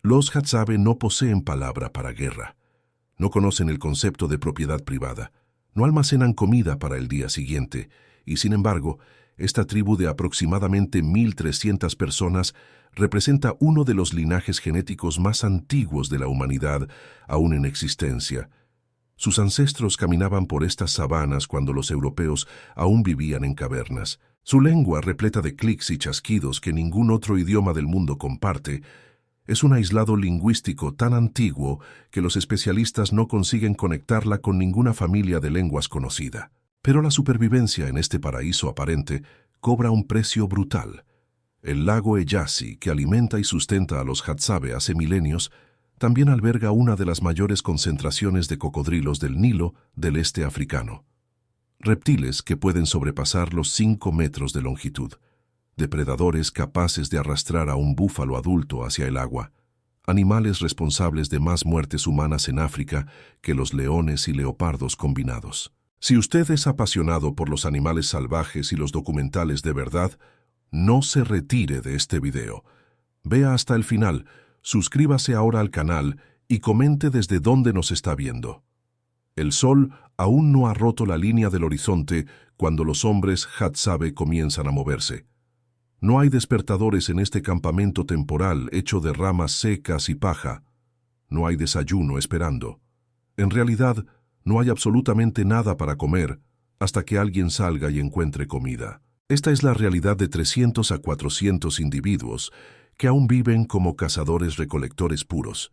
Los Hadzabe no poseen palabra para guerra. No conocen el concepto de propiedad privada. No almacenan comida para el día siguiente. Y sin embargo, esta tribu de aproximadamente 1.300 personas representa uno de los linajes genéticos más antiguos de la humanidad aún en existencia. Sus ancestros caminaban por estas sabanas cuando los europeos aún vivían en cavernas. Su lengua, repleta de clics y chasquidos que ningún otro idioma del mundo comparte, es un aislado lingüístico tan antiguo que los especialistas no consiguen conectarla con ninguna familia de lenguas conocida. Pero la supervivencia en este paraíso aparente cobra un precio brutal. El lago Eyasi, que alimenta y sustenta a los Hadzabe hace milenios, también alberga una de las mayores concentraciones de cocodrilos del Nilo del este africano. Reptiles que pueden sobrepasar los 5 metros de longitud. Depredadores capaces de arrastrar a un búfalo adulto hacia el agua. Animales responsables de más muertes humanas en África que los leones y leopardos combinados. Si usted es apasionado por los animales salvajes y los documentales de verdad, no se retire de este video. Vea hasta el final, suscríbase ahora al canal y comente desde dónde nos está viendo. El sol aún no ha roto la línea del horizonte cuando los hombres Hadzabe comienzan a moverse. No hay despertadores en este campamento temporal hecho de ramas secas y paja. No hay desayuno esperando. En realidad, no hay absolutamente nada para comer hasta que alguien salga y encuentre comida. Esta es la realidad de 300 a 400 individuos que aún viven como cazadores-recolectores puros,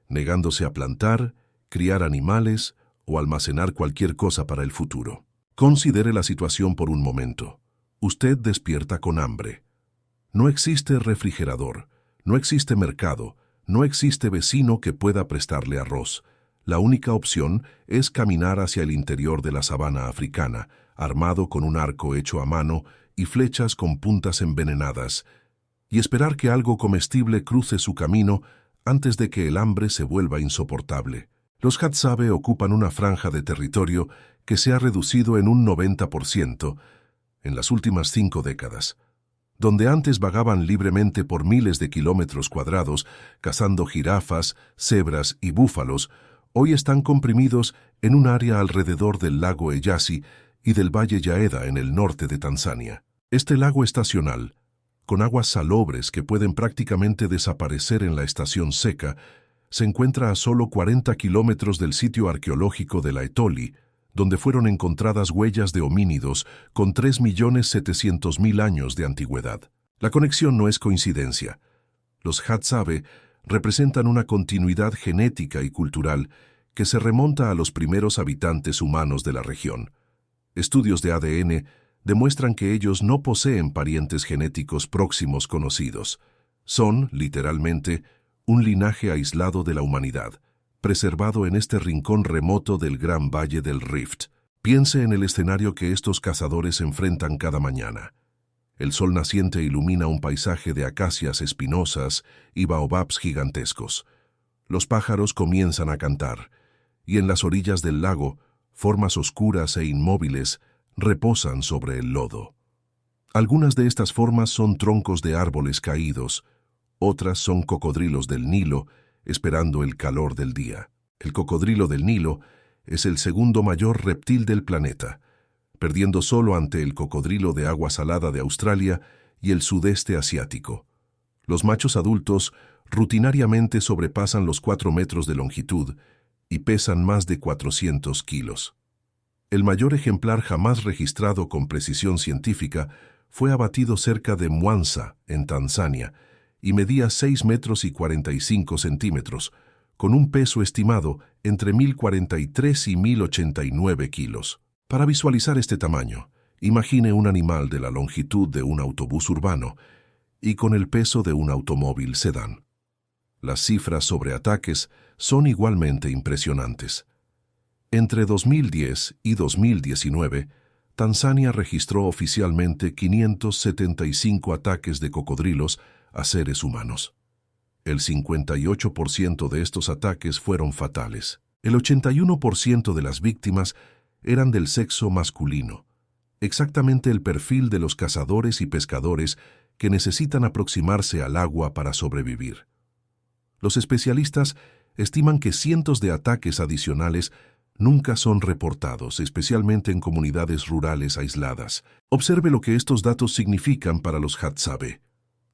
negándose a plantar, criar animales o almacenar cualquier cosa para el futuro. Considere la situación por un momento. Usted despierta con hambre. No existe refrigerador, no existe mercado, no existe vecino que pueda prestarle arroz. La única opción es caminar hacia el interior de la sabana africana, armado con un arco hecho a mano y flechas con puntas envenenadas, y esperar que algo comestible cruce su camino antes de que el hambre se vuelva insoportable. Los Hadzabe ocupan una franja de territorio que se ha reducido en un 90% en las últimas 5 décadas. Donde antes vagaban libremente por miles de kilómetros cuadrados, cazando jirafas, cebras y búfalos, hoy están comprimidos en un área alrededor del lago Eyasi y del valle Yaeda en el norte de Tanzania. Este lago estacional, con aguas salobres que pueden prácticamente desaparecer en la estación seca, se encuentra a solo 40 kilómetros del sitio arqueológico de la Etoli, donde fueron encontradas huellas de homínidos con 3.700.000 años de antigüedad. La conexión no es coincidencia. Los Hadzabe representan una continuidad genética y cultural que se remonta a los primeros habitantes humanos de la región. Estudios de ADN demuestran que ellos no poseen parientes genéticos próximos conocidos. Son, literalmente, un linaje aislado de la humanidad, preservado en este rincón remoto del gran valle del Rift. Piense en el escenario que estos cazadores enfrentan cada mañana. El sol naciente ilumina un paisaje de acacias espinosas y baobabs gigantescos. Los pájaros comienzan a cantar, y en las orillas del lago, formas oscuras e inmóviles reposan sobre el lodo. Algunas de estas formas son troncos de árboles caídos, otras son cocodrilos del Nilo, esperando el calor del día. El cocodrilo del Nilo es el segundo mayor reptil del planeta, perdiendo solo ante el cocodrilo de agua salada de Australia y el sudeste asiático. Los machos adultos rutinariamente sobrepasan los 4 metros de longitud y pesan más de 400 kilos. El mayor ejemplar jamás registrado con precisión científica fue abatido cerca de Mwanza, en Tanzania, y medía 6 metros y 45 centímetros, con un peso estimado entre 1.043 y 1.089 kilos. Para visualizar este tamaño, imagine un animal de la longitud de un autobús urbano y con el peso de un automóvil sedán. Las cifras sobre ataques son igualmente impresionantes. Entre 2010 y 2019, Tanzania registró oficialmente 575 ataques de cocodrilos a seres humanos. El 58% de estos ataques fueron fatales. El 81% de las víctimas eran del sexo masculino, exactamente el perfil de los cazadores y pescadores que necesitan aproximarse al agua para sobrevivir. Los especialistas estiman que cientos de ataques adicionales nunca son reportados, especialmente en comunidades rurales aisladas. Observe lo que estos datos significan para los Hadzabe.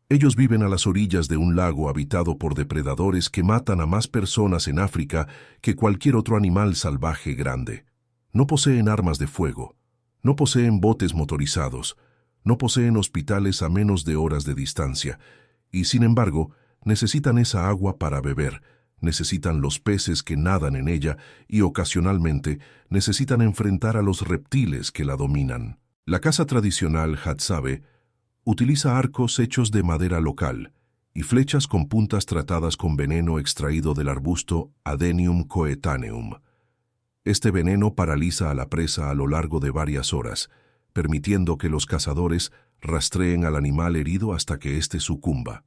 Ellos viven a las orillas de un lago habitado por depredadores que matan a más personas en África que cualquier otro animal salvaje grande. No poseen armas de fuego, no poseen botes motorizados, no poseen hospitales a menos de horas de distancia, y sin embargo, necesitan esa agua para beber, necesitan los peces que nadan en ella y ocasionalmente necesitan enfrentar a los reptiles que la dominan. La caza tradicional Hadzabe utiliza arcos hechos de madera local y flechas con puntas tratadas con veneno extraído del arbusto Adenium coetaneum. Este veneno paraliza a la presa a lo largo de varias horas, permitiendo que los cazadores rastreen al animal herido hasta que éste sucumba.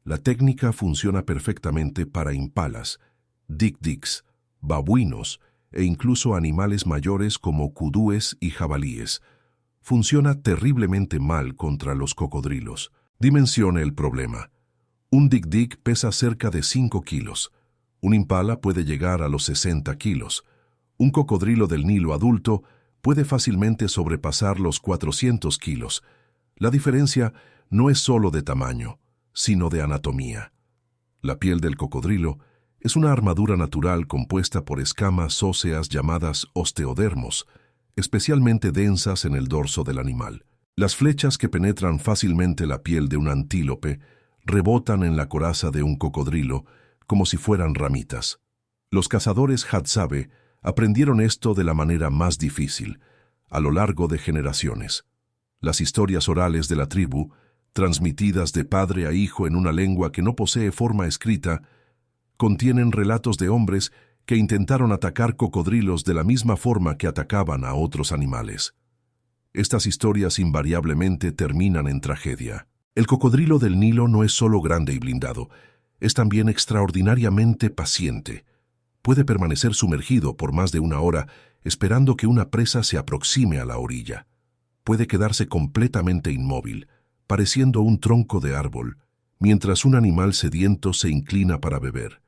La técnica funciona perfectamente para impalas, dik-diks, babuinos e incluso animales mayores como kudúes y jabalíes. Funciona terriblemente mal contra los cocodrilos. Dimensione el problema. Un dik-dik pesa cerca de 5 kilos. Un impala puede llegar a los 60 kilos. Un cocodrilo del Nilo adulto puede fácilmente sobrepasar los 400 kilos. La diferencia no es solo de tamaño, sino de anatomía. La piel del cocodrilo es una armadura natural compuesta por escamas óseas llamadas osteodermos, especialmente densas en el dorso del animal. Las flechas que penetran fácilmente la piel de un antílope rebotan en la coraza de un cocodrilo como si fueran ramitas. Los cazadores Hadzabe aprendieron esto de la manera más difícil, a lo largo de generaciones. Las historias orales de la tribu, transmitidas de padre a hijo en una lengua que no posee forma escrita, contienen relatos de hombres que intentaron atacar cocodrilos de la misma forma que atacaban a otros animales. Estas historias invariablemente terminan en tragedia. El cocodrilo del Nilo no es solo grande y blindado, es también extraordinariamente paciente. Puede permanecer sumergido por más de una hora esperando que una presa se aproxime a la orilla. Puede quedarse completamente inmóvil, pareciendo un tronco de árbol, mientras un animal sediento se inclina para beber.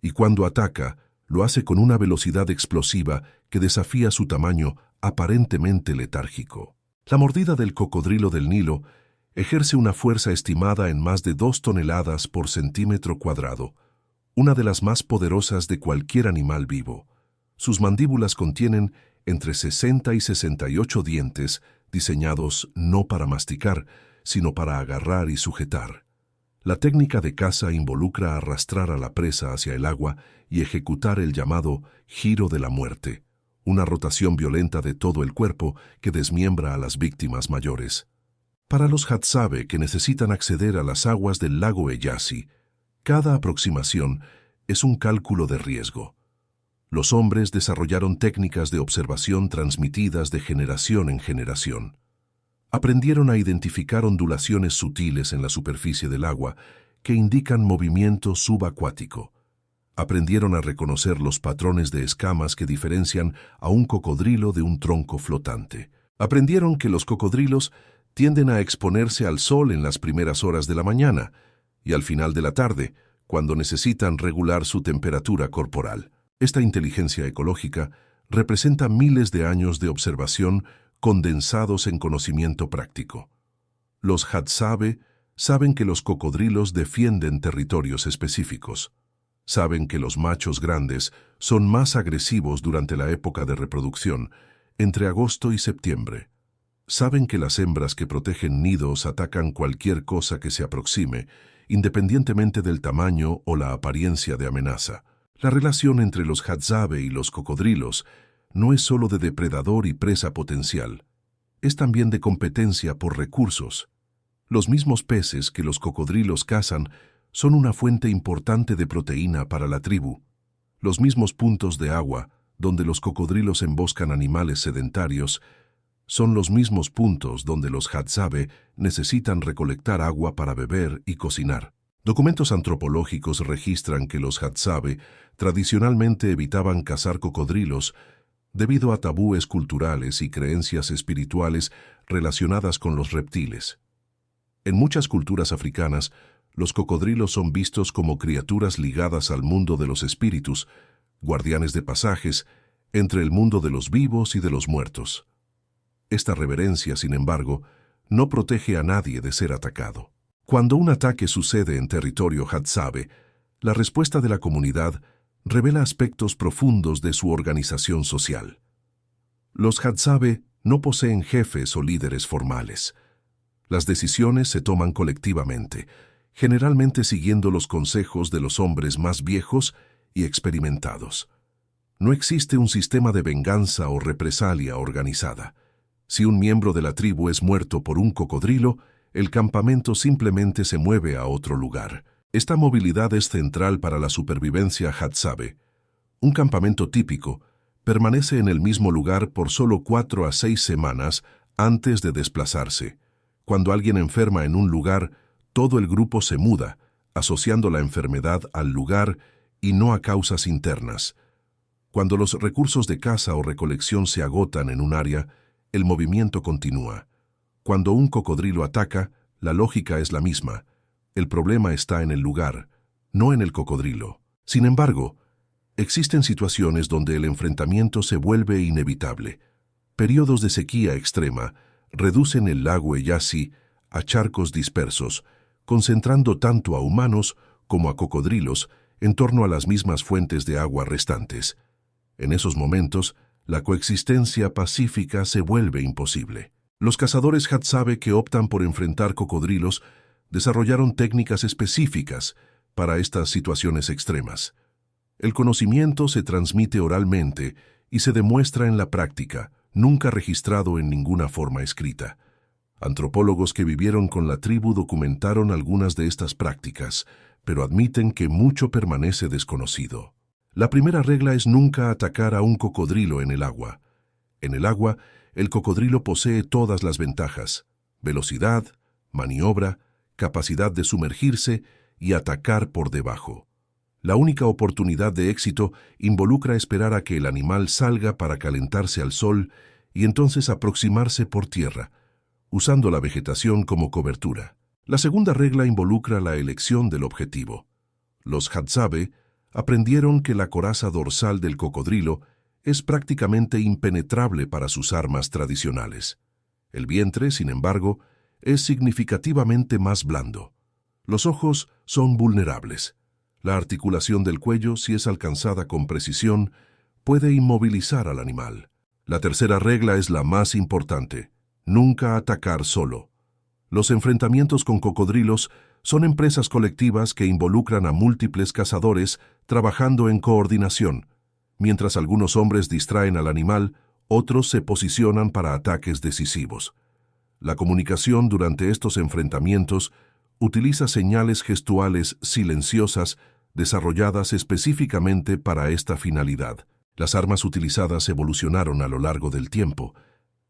Y cuando ataca, lo hace con una velocidad explosiva que desafía su tamaño aparentemente letárgico. La mordida del cocodrilo del Nilo ejerce una fuerza estimada en más de 2 toneladas por centímetro cuadrado, una de las más poderosas de cualquier animal vivo. Sus mandíbulas contienen entre 60 y 68 dientes diseñados no para masticar, sino para agarrar y sujetar. La técnica de caza involucra arrastrar a la presa hacia el agua y ejecutar el llamado giro de la muerte, una rotación violenta de todo el cuerpo que desmiembra a las víctimas mayores. Para los Hadzabe que necesitan acceder a las aguas del lago Eyasi, cada aproximación es un cálculo de riesgo. Los hombres desarrollaron técnicas de observación transmitidas de generación en generación. Aprendieron a identificar ondulaciones sutiles en la superficie del agua que indican movimiento subacuático. Aprendieron a reconocer los patrones de escamas que diferencian a un cocodrilo de un tronco flotante. Aprendieron que los cocodrilos tienden a exponerse al sol en las primeras horas de la mañana y al final de la tarde, cuando necesitan regular su temperatura corporal. Esta inteligencia ecológica representa miles de años de observación condensados en conocimiento práctico. Los Hadzabe saben que los cocodrilos defienden territorios específicos. Saben que los machos grandes son más agresivos durante la época de reproducción, entre agosto y septiembre. Saben que las hembras que protegen nidos atacan cualquier cosa que se aproxime, independientemente del tamaño o la apariencia de amenaza. La relación entre los Hadzabe y los cocodrilos no es solo de depredador y presa potencial, es también de competencia por recursos. Los mismos peces que los cocodrilos cazan son una fuente importante de proteína para la tribu. Los mismos puntos de agua donde los cocodrilos emboscan animales sedentarios son los mismos puntos donde los Hadzabe necesitan recolectar agua para beber y cocinar. Documentos antropológicos registran que los Hadzabe tradicionalmente evitaban cazar cocodrilos debido a tabúes culturales y creencias espirituales relacionadas con los reptiles. En muchas culturas africanas, Los cocodrilos son vistos como criaturas ligadas al mundo de los espíritus, guardianes de pasajes, entre el mundo de los vivos y de los muertos. Esta reverencia, sin embargo, no protege a nadie de ser atacado. Cuando un ataque sucede en territorio Hadzabe, la respuesta de la comunidad revela aspectos profundos de su organización social. Los Hadzabe no poseen jefes o líderes formales. Las decisiones se toman colectivamente, generalmente siguiendo los consejos de los hombres más viejos y experimentados. No existe un sistema de venganza o represalia organizada. Si un miembro de la tribu es muerto por un cocodrilo, el campamento simplemente se mueve a otro lugar. Esta movilidad es central para la supervivencia Hadzabe. Un campamento típico permanece en el mismo lugar por solo 4 a 6 semanas antes de desplazarse. Cuando alguien enferma en un lugar, todo el grupo se muda, asociando la enfermedad al lugar y no a causas internas. Cuando los recursos de caza o recolección se agotan en un área, el movimiento continúa. Cuando un cocodrilo ataca, la lógica es la misma. El problema está en el lugar, no en el cocodrilo. Sin embargo, existen situaciones donde el enfrentamiento se vuelve inevitable. Períodos de sequía extrema reducen el lago Eyasi a charcos dispersos, concentrando tanto a humanos como a cocodrilos en torno a las mismas fuentes de agua restantes. En esos momentos, la coexistencia pacífica se vuelve imposible. Los cazadores Hadzabe que optan por enfrentar cocodrilos desarrollaron técnicas específicas para estas situaciones extremas. El conocimiento se transmite oralmente y se demuestra en la práctica, nunca registrado en ninguna forma escrita. Antropólogos que vivieron con la tribu documentaron algunas de estas prácticas, pero admiten que mucho permanece desconocido. La primera regla es nunca atacar a un cocodrilo en el agua. En el agua, el cocodrilo posee todas las ventajas: velocidad, maniobra, capacidad de sumergirse y atacar por debajo. La única oportunidad de éxito involucra esperar a que el animal salga para calentarse al sol y entonces aproximarse por tierra, usando la vegetación como cobertura. La segunda regla involucra la elección del objetivo. Los Hadzabe aprendieron que la coraza dorsal del cocodrilo es prácticamente impenetrable para sus armas tradicionales. El vientre, sin embargo, es significativamente más blando. Los ojos son vulnerables. La articulación del cuello, si es alcanzada con precisión, puede inmovilizar al animal. La tercera regla es la más importante: nunca atacar solo. Los enfrentamientos con cocodrilos son empresas colectivas que involucran a múltiples cazadores trabajando en coordinación. Mientras algunos hombres distraen al animal, otros se posicionan para ataques decisivos. La comunicación durante estos enfrentamientos utiliza señales gestuales silenciosas desarrolladas específicamente para esta finalidad. Las armas utilizadas evolucionaron a lo largo del tiempo.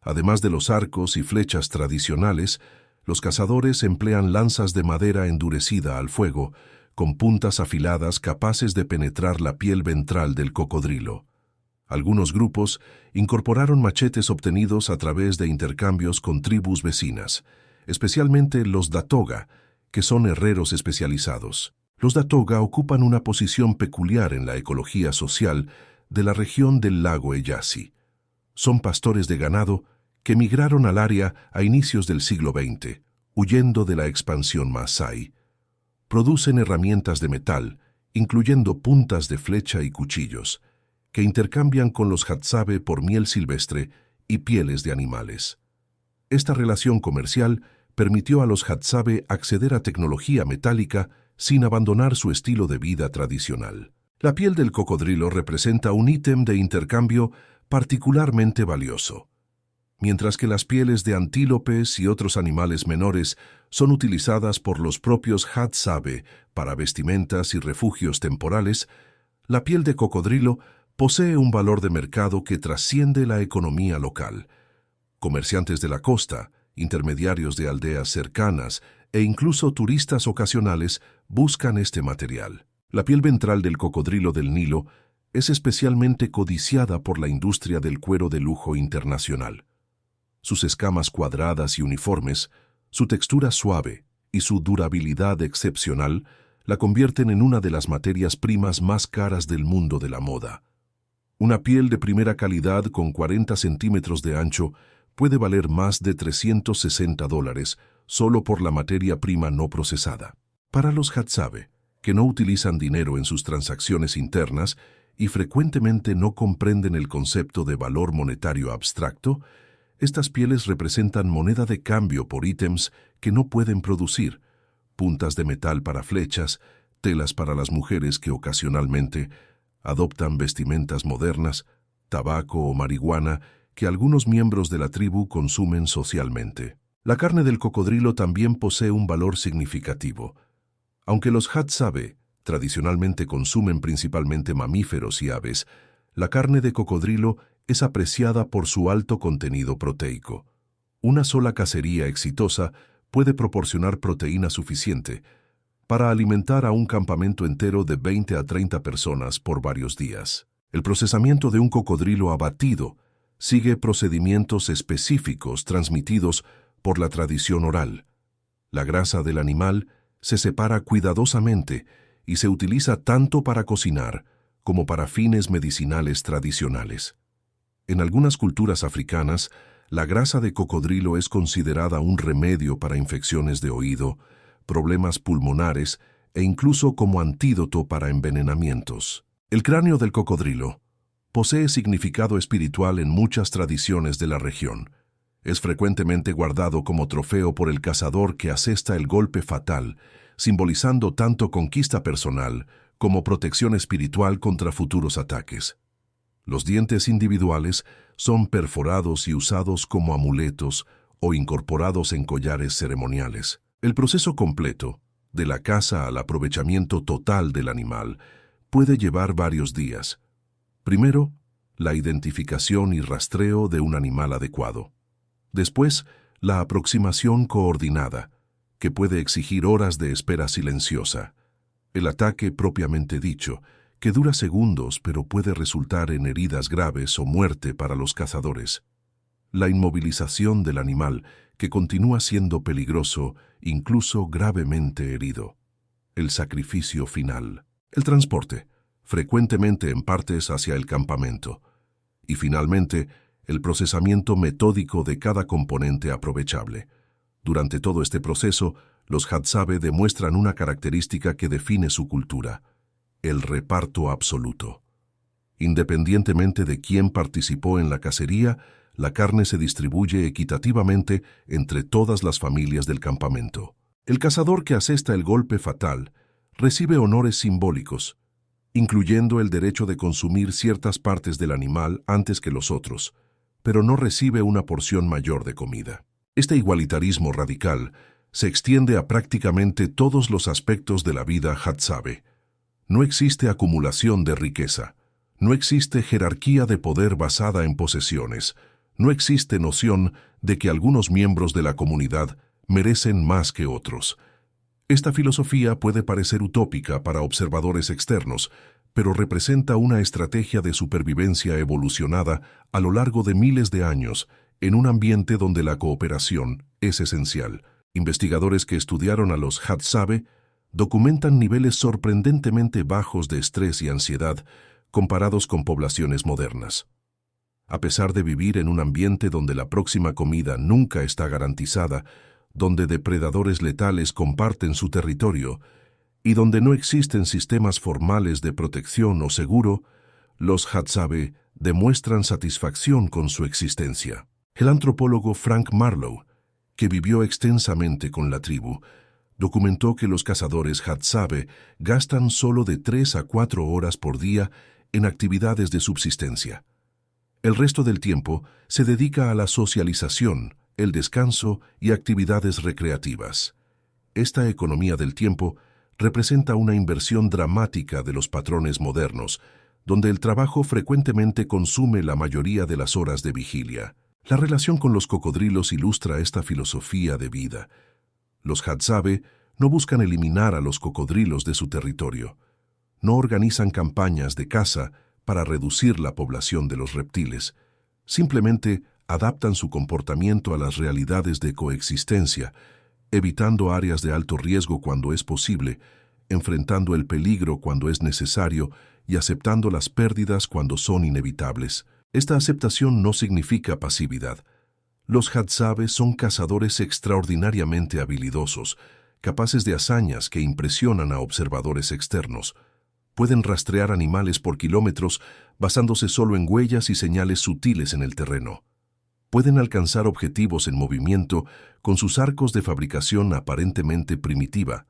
Además de los arcos y flechas tradicionales, los cazadores emplean lanzas de madera endurecida al fuego, con puntas afiladas capaces de penetrar la piel ventral del cocodrilo. Algunos grupos incorporaron machetes obtenidos a través de intercambios con tribus vecinas, especialmente los Datoga, que son herreros especializados. Los Datoga ocupan una posición peculiar en la ecología social de la región del lago Eyasi. Son pastores de ganado que migraron al área a inicios del siglo XX, huyendo de la expansión Maasai. Producen herramientas de metal, incluyendo puntas de flecha y cuchillos, que intercambian con los Hadzabe por miel silvestre y pieles de animales. Esta relación comercial permitió a los Hadzabe acceder a tecnología metálica sin abandonar su estilo de vida tradicional. La piel del cocodrilo representa un ítem de intercambio particularmente valioso. Mientras que las pieles de antílopes y otros animales menores son utilizadas por los propios Hadzabe para vestimentas y refugios temporales, la piel de cocodrilo posee un valor de mercado que trasciende la economía local. Comerciantes de la costa, intermediarios de aldeas cercanas e incluso turistas ocasionales buscan este material. La piel ventral del cocodrilo del Nilo es especialmente codiciada por la industria del cuero de lujo internacional. Sus escamas cuadradas y uniformes, su textura suave y su durabilidad excepcional la convierten en una de las materias primas más caras del mundo de la moda. Una piel de primera calidad con 40 centímetros de ancho puede valer más de $360 solo por la materia prima no procesada. Para los Hadzabe, que no utilizan dinero en sus transacciones internas y frecuentemente no comprenden el concepto de valor monetario abstracto, estas pieles representan moneda de cambio por ítems que no pueden producir, puntas de metal para flechas, telas para las mujeres que ocasionalmente adoptan vestimentas modernas, tabaco o marihuana que algunos miembros de la tribu consumen socialmente. La carne del cocodrilo también posee un valor significativo. Aunque los Hadzabe tradicionalmente consumen principalmente mamíferos y aves, la carne de cocodrilo es apreciada por su alto contenido proteico. Una sola cacería exitosa puede proporcionar proteína suficiente para alimentar a un campamento entero de 20 a 30 personas por varios días. El procesamiento de un cocodrilo abatido sigue procedimientos específicos transmitidos por la tradición oral. La grasa del animal se separa cuidadosamente y se utiliza tanto para cocinar como para fines medicinales tradicionales. En algunas culturas africanas, la grasa de cocodrilo es considerada un remedio para infecciones de oído, problemas pulmonares e incluso como antídoto para envenenamientos. El cráneo del cocodrilo posee significado espiritual en muchas tradiciones de la región. Es frecuentemente guardado como trofeo por el cazador que asesta el golpe fatal, simbolizando tanto conquista personal como protección espiritual contra futuros ataques. Los dientes individuales son perforados y usados como amuletos o incorporados en collares ceremoniales. El proceso completo, de la caza al aprovechamiento total del animal, puede llevar varios días. Primero, la identificación y rastreo de un animal adecuado. Después, la aproximación coordinada, que puede exigir horas de espera silenciosa. El ataque propiamente dicho, que dura segundos pero puede resultar en heridas graves o muerte para los cazadores. La inmovilización del animal, que continúa siendo peligroso, incluso gravemente herido. El sacrificio final. El transporte, frecuentemente en partes hacia el campamento. Y finalmente, el procesamiento metódico de cada componente aprovechable. Durante todo este proceso, los Hadzabe demuestran una característica que define su cultura: el reparto absoluto. Independientemente de quién participó en la cacería, la carne se distribuye equitativamente entre todas las familias del campamento. El cazador que asesta el golpe fatal recibe honores simbólicos, incluyendo el derecho de consumir ciertas partes del animal antes que los otros, pero no recibe una porción mayor de comida. Este igualitarismo radical se extiende a prácticamente todos los aspectos de la vida Hadzabe. No existe acumulación de riqueza, no existe jerarquía de poder basada en posesiones, no existe noción de que algunos miembros de la comunidad merecen más que otros. Esta filosofía puede parecer utópica para observadores externos, pero representa una estrategia de supervivencia evolucionada a lo largo de miles de años en un ambiente donde la cooperación es esencial. Investigadores que estudiaron a los Hadzabe documentan niveles sorprendentemente bajos de estrés y ansiedad comparados con poblaciones modernas. A pesar de vivir en un ambiente donde la próxima comida nunca está garantizada, donde depredadores letales comparten su territorio y donde no existen sistemas formales de protección o seguro, los Hadzabe demuestran satisfacción con su existencia. El antropólogo Frank Marlowe, que vivió extensamente con la tribu, documentó que los cazadores Hadzabe gastan solo de 3 a 4 horas por día en actividades de subsistencia. El resto del tiempo se dedica a la socialización, el descanso y actividades recreativas. Esta economía del tiempo representa una inversión dramática de los patrones modernos, donde el trabajo frecuentemente consume la mayoría de las horas de vigilia. La relación con los cocodrilos ilustra esta filosofía de vida. Los Hadzabe no buscan eliminar a los cocodrilos de su territorio. No organizan campañas de caza para reducir la población de los reptiles. Simplemente adaptan su comportamiento a las realidades de coexistencia evitando áreas de alto riesgo cuando es posible, enfrentando el peligro cuando es necesario y aceptando las pérdidas cuando son inevitables. Esta aceptación no significa pasividad. Los Hadzabe son cazadores extraordinariamente habilidosos, capaces de hazañas que impresionan a observadores externos. Pueden rastrear animales por kilómetros basándose solo en huellas y señales sutiles en el terreno. Pueden alcanzar objetivos en movimiento con sus arcos de fabricación aparentemente primitiva.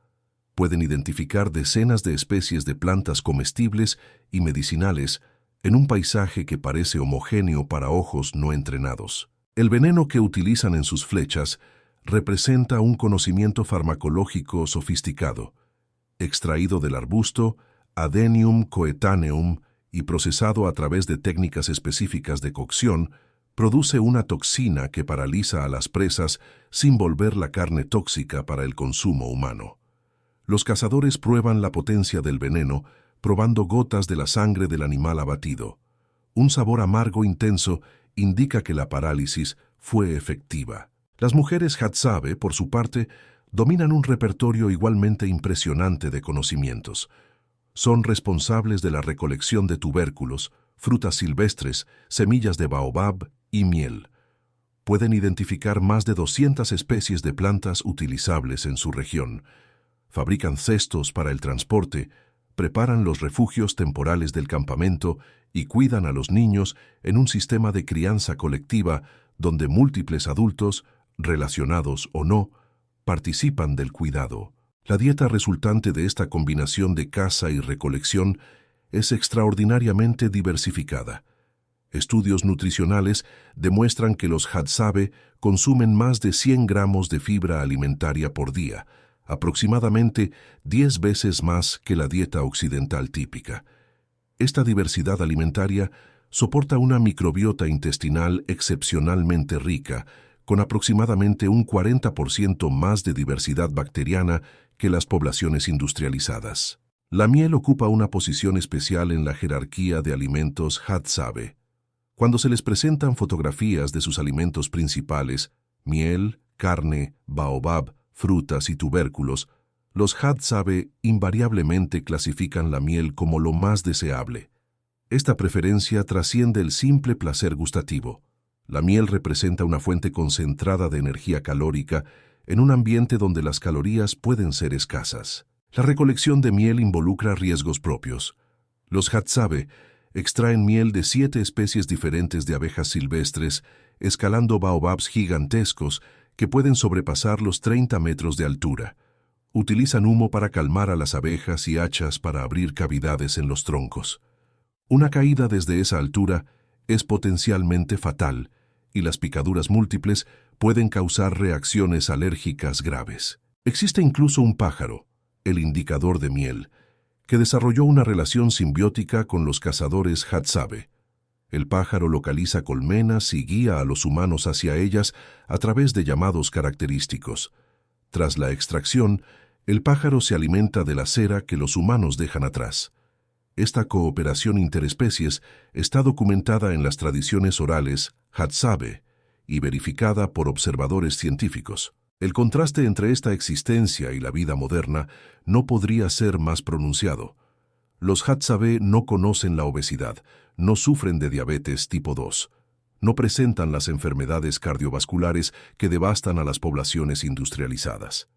Pueden identificar decenas de especies de plantas comestibles y medicinales en un paisaje que parece homogéneo para ojos no entrenados. El veneno que utilizan en sus flechas representa un conocimiento farmacológico sofisticado, extraído del arbusto Adenium coetaneum y procesado a través de técnicas específicas de cocción, produce una toxina que paraliza a las presas sin volver la carne tóxica para el consumo humano. Los cazadores prueban la potencia del veneno probando gotas de la sangre del animal abatido. Un sabor amargo intenso indica que la parálisis fue efectiva. Las mujeres Hadzabe, por su parte, dominan un repertorio igualmente impresionante de conocimientos. Son responsables de la recolección de tubérculos, frutas silvestres, semillas de baobab y miel. Pueden identificar más de 200 especies de plantas utilizables en su región. Fabrican cestos para el transporte, preparan los refugios temporales del campamento y cuidan a los niños en un sistema de crianza colectiva donde múltiples adultos, relacionados o no, participan del cuidado. La dieta resultante de esta combinación de caza y recolección es extraordinariamente diversificada. Estudios nutricionales demuestran que los Hadzabe consumen más de 100 gramos de fibra alimentaria por día, aproximadamente 10 veces más que la dieta occidental típica. Esta diversidad alimentaria soporta una microbiota intestinal excepcionalmente rica, con aproximadamente un 40% más de diversidad bacteriana que las poblaciones industrializadas. La miel ocupa una posición especial en la jerarquía de alimentos Hadzabe. Cuando se les presentan fotografías de sus alimentos principales, miel, carne, baobab, frutas y tubérculos, los Hadzabe invariablemente clasifican la miel como lo más deseable. Esta preferencia trasciende el simple placer gustativo. La miel representa una fuente concentrada de energía calórica en un ambiente donde las calorías pueden ser escasas. La recolección de miel involucra riesgos propios. Los Hadzabe extraen miel de 7 especies diferentes de abejas silvestres, escalando baobabs gigantescos que pueden sobrepasar los 30 metros de altura. Utilizan humo para calmar a las abejas y hachas para abrir cavidades en los troncos. Una caída desde esa altura es potencialmente fatal, y las picaduras múltiples pueden causar reacciones alérgicas graves. Existe incluso un pájaro, el indicador de miel, que desarrolló una relación simbiótica con los cazadores Hadzabe. El pájaro localiza colmenas y guía a los humanos hacia ellas a través de llamados característicos. Tras la extracción, el pájaro se alimenta de la cera que los humanos dejan atrás. Esta cooperación interespecies está documentada en las tradiciones orales Hadzabe y verificada por observadores científicos. El contraste entre esta existencia y la vida moderna no podría ser más pronunciado. Los Hadzabe no conocen la obesidad, no sufren de diabetes tipo 2, no presentan las enfermedades cardiovasculares que devastan a las poblaciones industrializadas.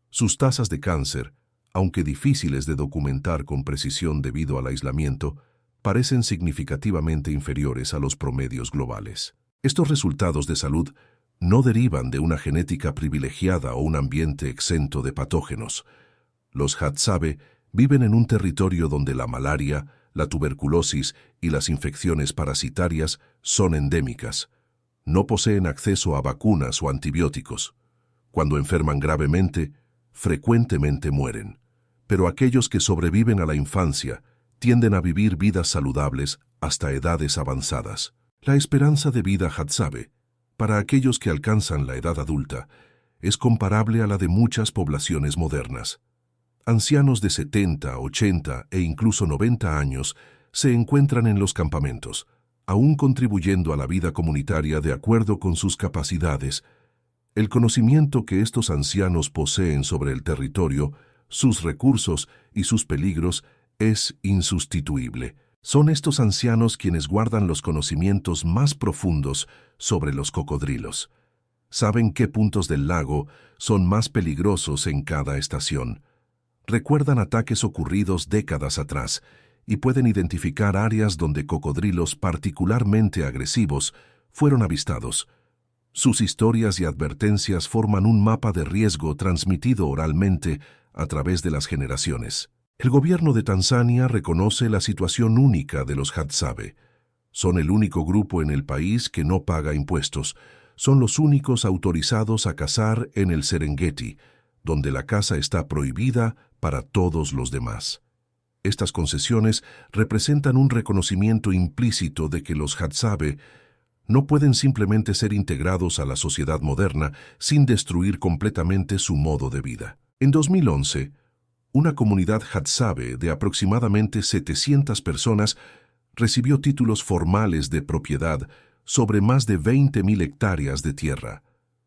Sus tasas de cáncer, aunque difíciles de documentar con precisión debido al aislamiento, parecen significativamente inferiores a los promedios globales. Estos resultados de salud no derivan de una genética privilegiada o un ambiente exento de patógenos. Los Hadzabe viven en un territorio donde la malaria, la tuberculosis y las infecciones parasitarias son endémicas. No poseen acceso a vacunas o antibióticos. Cuando enferman gravemente, frecuentemente mueren. Pero aquellos que sobreviven a la infancia tienden a vivir vidas saludables hasta edades avanzadas. La esperanza de vida Hadzabe, para aquellos que alcanzan la edad adulta, es comparable a la de muchas poblaciones modernas. Ancianos de 70, 80 e incluso 90 años se encuentran en los campamentos, aún contribuyendo a la vida comunitaria de acuerdo con sus capacidades. El conocimiento que estos ancianos poseen sobre el territorio, sus recursos y sus peligros es insustituible. Son estos ancianos quienes guardan los conocimientos más profundos sobre los cocodrilos. Saben qué puntos del lago son más peligrosos en cada estación. Recuerdan ataques ocurridos décadas atrás y pueden identificar áreas donde cocodrilos particularmente agresivos fueron avistados. Sus historias y advertencias forman un mapa de riesgo transmitido oralmente a través de las generaciones. El gobierno de Tanzania reconoce la situación única de los Hadzabe. Son el único grupo en el país que no paga impuestos. Son los únicos autorizados a cazar en el Serengeti, donde la caza está prohibida para todos los demás. Estas concesiones representan un reconocimiento implícito de que los Hadzabe no pueden simplemente ser integrados a la sociedad moderna sin destruir completamente su modo de vida. En 2011, una comunidad Hadzabe de aproximadamente 700 personas recibió títulos formales de propiedad sobre más de 20.000 hectáreas de tierra.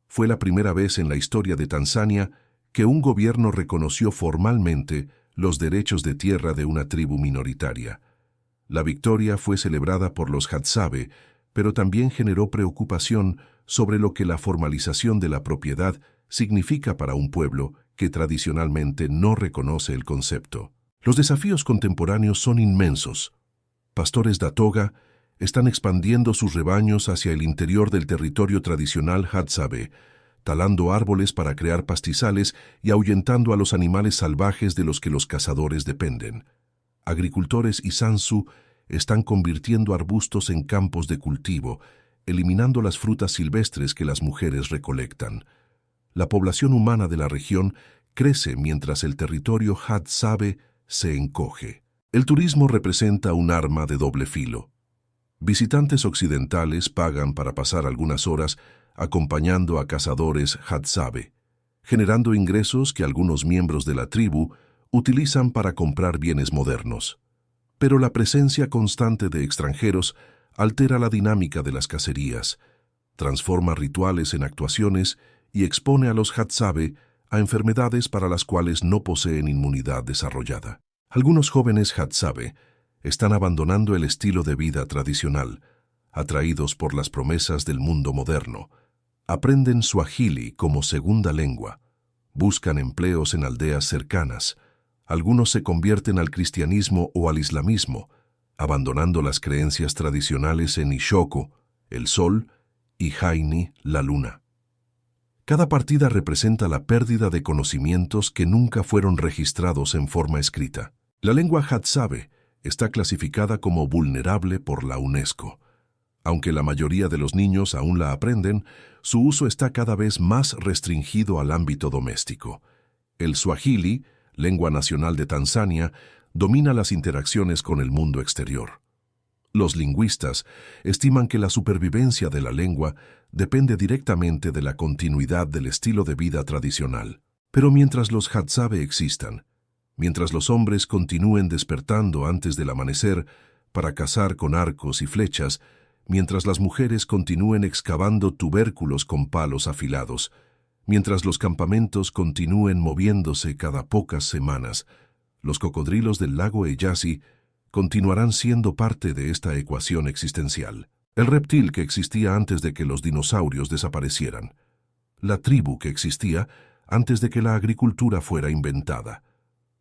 Fue la primera vez en la historia de Tanzania que un gobierno reconoció formalmente los derechos de tierra de una tribu minoritaria. La victoria fue celebrada por los Hadzabe, pero también generó preocupación sobre lo que la formalización de la propiedad significa para un pueblo que tradicionalmente no reconoce el concepto. Los desafíos contemporáneos son inmensos. Pastores Datoga están expandiendo sus rebaños hacia el interior del territorio tradicional Hadzabe, talando árboles para crear pastizales y ahuyentando a los animales salvajes de los que los cazadores dependen. Agricultores Isanzu están convirtiendo arbustos en campos de cultivo, eliminando las frutas silvestres que las mujeres recolectan. La población humana de la región crece mientras el territorio Hadzabe se encoge. El turismo representa un arma de doble filo. Visitantes occidentales pagan para pasar algunas horas acompañando a cazadores Hadzabe, generando ingresos que algunos miembros de la tribu utilizan para comprar bienes modernos. Pero la presencia constante de extranjeros altera la dinámica de las cacerías, transforma rituales en actuaciones y expone a los Hadzabe a enfermedades para las cuales no poseen inmunidad desarrollada. Algunos jóvenes Hadzabe están abandonando el estilo de vida tradicional, atraídos por las promesas del mundo moderno. Aprenden Swahili como segunda lengua, buscan empleos en aldeas cercanas. Algunos se convierten al cristianismo o al islamismo, abandonando las creencias tradicionales en Ishoko, el sol, y Haini, la luna. Cada partida representa la pérdida de conocimientos que nunca fueron registrados en forma escrita. La lengua Hadzabe está clasificada como vulnerable por la UNESCO. Aunque la mayoría de los niños aún la aprenden, su uso está cada vez más restringido al ámbito doméstico. El Swahili, lengua nacional de Tanzania, domina las interacciones con el mundo exterior. Los lingüistas estiman que la supervivencia de la lengua depende directamente de la continuidad del estilo de vida tradicional. Pero mientras los Hadzabe existan, mientras los hombres continúen despertando antes del amanecer para cazar con arcos y flechas, mientras las mujeres continúen excavando tubérculos con palos afilados, mientras los campamentos continúen moviéndose cada pocas semanas, los cocodrilos del lago Eyasi continuarán siendo parte de esta ecuación existencial. El reptil que existía antes de que los dinosaurios desaparecieran. La tribu que existía antes de que la agricultura fuera inventada.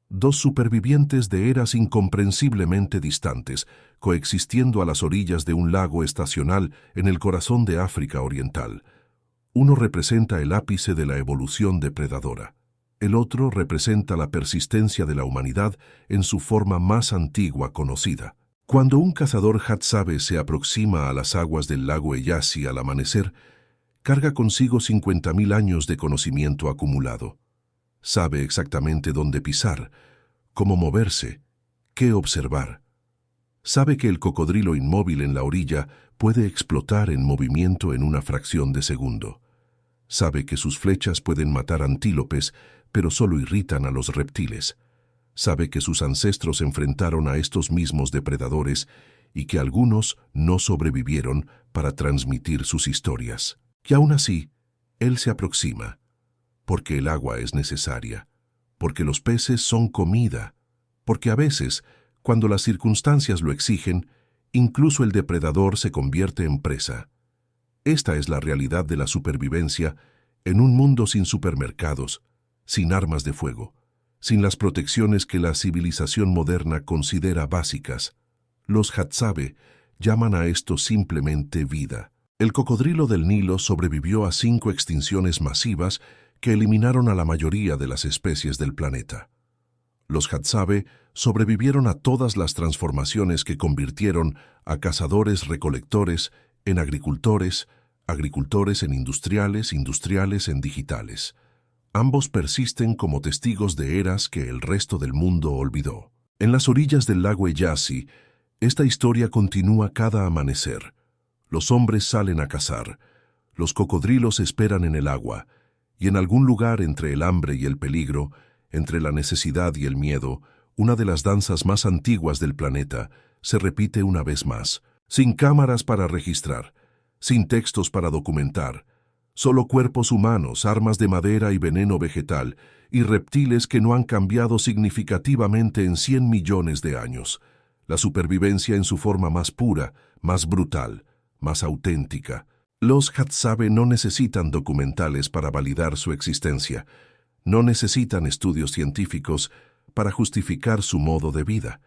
Dos supervivientes de eras incomprensiblemente distantes, coexistiendo a las orillas de un lago estacional en el corazón de África Oriental. Uno representa el ápice de la evolución depredadora. El otro representa la persistencia de la humanidad en su forma más antigua conocida. Cuando un cazador Hadzabe se aproxima a las aguas del lago Eyasi al amanecer, carga consigo 50.000 años de conocimiento acumulado. Sabe exactamente dónde pisar, cómo moverse, qué observar. Sabe que el cocodrilo inmóvil en la orilla puede explotar en movimiento en una fracción de segundo. Sabe que sus flechas pueden matar antílopes, pero solo irritan a los reptiles. Sabe que sus ancestros enfrentaron a estos mismos depredadores y que algunos no sobrevivieron para transmitir sus historias. Y aún así, Él se aproxima, porque el agua es necesaria, porque los peces son comida, porque a veces, cuando las circunstancias lo exigen, incluso el depredador se convierte en presa. Esta es la realidad de la supervivencia en un mundo sin supermercados, sin armas de fuego, sin las protecciones que la civilización moderna considera básicas. Los Hadzabe llaman a esto simplemente vida. El cocodrilo del Nilo sobrevivió a 5 extinciones masivas que eliminaron a la mayoría de las especies del planeta. Los Hadzabe sobrevivieron a todas las transformaciones que convirtieron a cazadores-recolectores en agricultores, agricultores en industriales, industriales en digitales. Ambos persisten como testigos de eras que el resto del mundo olvidó. En las orillas del lago Eyasi, esta historia continúa cada amanecer. Los hombres salen a cazar, los cocodrilos esperan en el agua, y en algún lugar entre el hambre y el peligro, entre la necesidad y el miedo, una de las danzas más antiguas del planeta se repite una vez más, sin cámaras para registrar, sin textos para documentar, solo cuerpos humanos, armas de madera y veneno vegetal, y reptiles que no han cambiado significativamente en 100 millones de años. La supervivencia en su forma más pura, más brutal, más auténtica. Los Hadzabe no necesitan documentales para validar su existencia. No necesitan estudios científicos para justificar su modo de vida.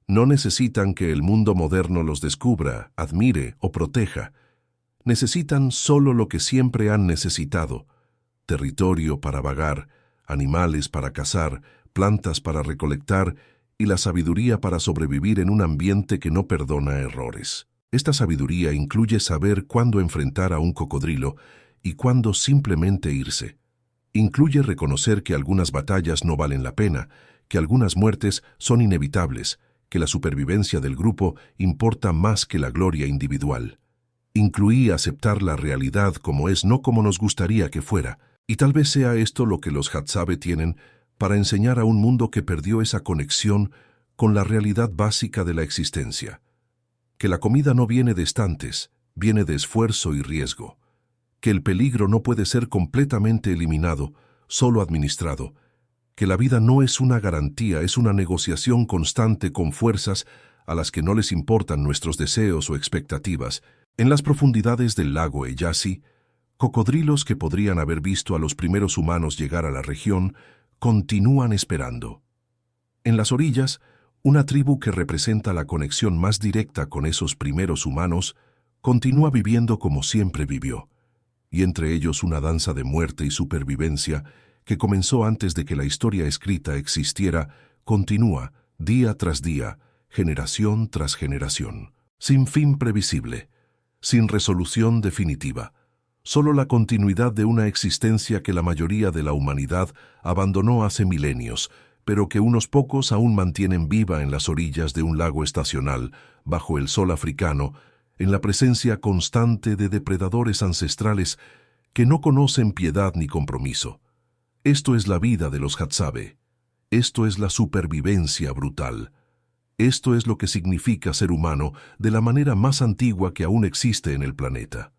No necesitan que el mundo moderno los descubra, admire o proteja. Necesitan solo lo que siempre han necesitado: territorio para vagar, animales para cazar, plantas para recolectar y la sabiduría para sobrevivir en un ambiente que no perdona errores. Esta sabiduría incluye saber cuándo enfrentar a un cocodrilo y cuándo simplemente irse. Incluye reconocer que algunas batallas no valen la pena, que algunas muertes son inevitables, que la supervivencia del grupo importa más que la gloria individual. Incluía aceptar la realidad como es, no como nos gustaría que fuera. Y tal vez sea esto lo que los Hadzabe tienen para enseñar a un mundo que perdió esa conexión con la realidad básica de la existencia. Que la comida no viene de estantes, viene de esfuerzo y riesgo. Que el peligro no puede ser completamente eliminado, solo administrado. Que la vida no es una garantía, es una negociación constante con fuerzas a las que no les importan nuestros deseos o expectativas. En las profundidades del lago Eyasi, cocodrilos que podrían haber visto a los primeros humanos llegar a la región continúan esperando. En las orillas, una tribu que representa la conexión más directa con esos primeros humanos continúa viviendo como siempre vivió, y entre ellos una danza de muerte y supervivencia que comenzó antes de que la historia escrita existiera, continúa día tras día, generación tras generación, sin fin previsible, sin resolución definitiva. Solo la continuidad de una existencia que la mayoría de la humanidad abandonó hace milenios, pero que unos pocos aún mantienen viva en las orillas de un lago estacional, bajo el sol africano, en la presencia constante de depredadores ancestrales que no conocen piedad ni compromiso. Esto es la vida de los Hadzabe. Esto es la supervivencia brutal. Esto es lo que significa ser humano de la manera más antigua que aún existe en el planeta.